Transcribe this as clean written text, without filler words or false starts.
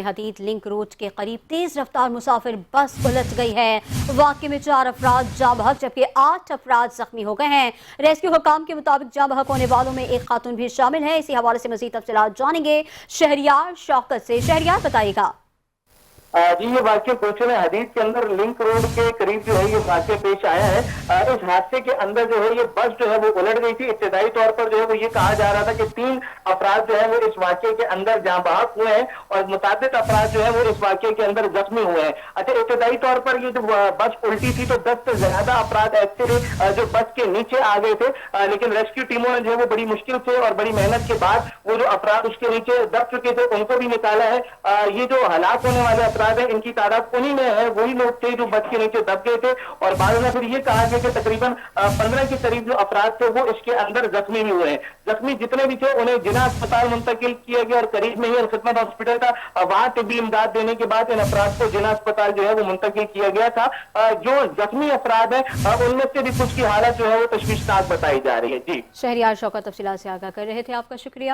حدید link road کے قریب تیز رفتار مسافر بس الٹ گئی ہے۔ واقعے میں 4 افراد جاں بحق جبکہ 8 افراد زخمی ہو گئے ہیں۔ ریسکیو حکام کے مطابق جاں بحق ہونے والوں میں ایک خاتون بھی شامل ہے۔ اسی حوالے سے مزید تفصیلات جانیں گے شہریار شوکت سے۔ شہریار بتائیے گا۔ جی یہ واقعہ گلشن حدید کے اندر لنک روڈ کے قریب جو ہے یہ واقعہ پیش آیا ہے۔ اس حادثے کے اندر جو ہے یہ بس جو ہے وہ الٹ گئی تھی۔ ابتدائی طور پر جو ہے وہ یہ کہا جا رہا تھا کہ 3 افراد جو ہے وہ اس واقعے کے اندر جاں بحق ہوئے ہیں اور متعدد افراد جو ہے وہ اس واقعے کے اندر زخمی ہوئے ہیں۔ اچھا ابتدائی طور پر یہ جو بس الٹی تھی تو 10 سے زیادہ افراد ایکچولی جو بس کے نیچے آ گئے تھے، لیکن ریسکیو ٹیموں نے جو ہے وہ بڑی مشکل سے اور بڑی محنت کے بعد وہ جو افراد اس کے نیچے دب چکے تھے ان کو بھی نکالا ہے۔ یہ جو ہلاک ہونے والے افراد ہیں ان کی تعداد انہی میں ہے، وہی لوگ تھے جو بس کے نیچے دب گئے تھے اور بعد میں پھر یہ کہا گیا کہ تقریباً 15 کے قریب جو افراد تھے وہ اس کے اندر زخمی بھی ہوئے ہیں۔ زخمی جتنے بھی تھے انہیں جناح اسپتال منتقل کیا گیا اور قریب میں ہی الخدمت ہاسپٹل تھا، وہاں طبی امداد دینے کے بعد ان افراد کو جناح اسپتال جو ہے وہ منتقل کیا گیا تھا۔ جو زخمی افراد ہیں ان میں سے بھی کچھ کی حالت جو ہے وہ تشویشناک بتائی جا رہی ہے۔ جی شہریار شوکت تفصیلات سے آگاہ کر رہے تھے، آپ کا شکریہ۔